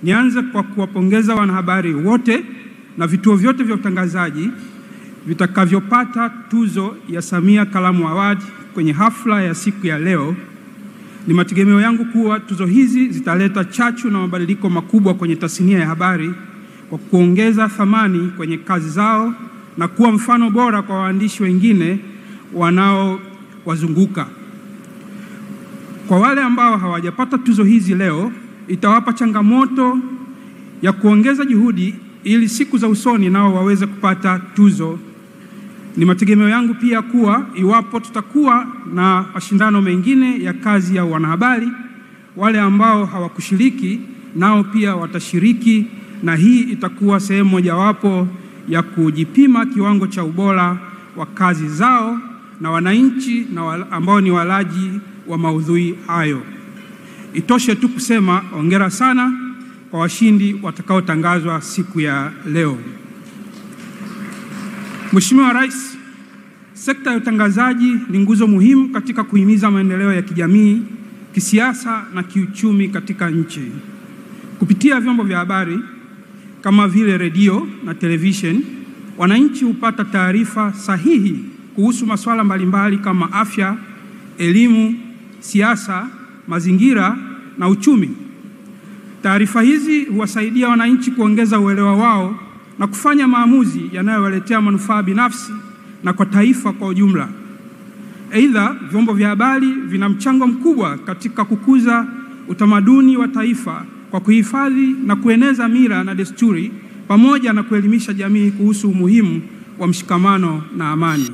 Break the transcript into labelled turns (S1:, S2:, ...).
S1: Nianze kwa kuwapongeza wanahabari wote na vituo vyote vya utangazaji vitakavyopata tuzo ya Samia Kalamu Award kwenye hafla ya siku ya leo. Ni mategemeo yangu kuwa tuzo hizi zitaleta chachu na mabadiliko makubwa kwenye tasnia ya habari kwa kuongeza thamani kwenye kazi zao na kuwa mfano bora kwa waandishi wengine wanaowazunguka. Kwa wale ambao hawajapata tuzo hizi leo, itawapa changamoto ya kuongeza juhudi ili siku za usoni nao waweze kupata tuzo. Ni mategemeo yangu pia kuwa iwapo tutakuwa na mashindano mengine ya kazi ya wanahabari, wale ambao hawakushiriki nao pia watashiriki, na hii itakuwa sehemu mojawapo ya kujipima kiwango cha ubora wa kazi zao na wananchi na ambao ni walaji wa maudhui hayo. Itoshe tu kusema hongera sana kwa washindi watakaotangazwa siku ya leo. Mheshimiwa Rais, sekta ya utangazaji ni nguzo muhimu katika kuhimiza maendeleo ya kijamii, kisiasa na kiuchumi katika nchi. Kupitia vyombo vya habari kama vile redio na television, wananchi hupata taarifa sahihi kuhusu masuala mbalimbali kama afya, elimu, siasa, mazingira na uchumi. Taarifa hizi huwasaidia wananchi kuongeza uelewa wao na kufanya maamuzi yanayowaletea manufaa binafsi na kwa taifa kwa ujumla. Aidha, vyombo vya habari vina mchango mkubwa katika kukuza utamaduni wa taifa kwa kuhifadhi na kueneza mila na desturi pamoja na kuelimisha jamii kuhusu umuhimu wa mshikamano na amani.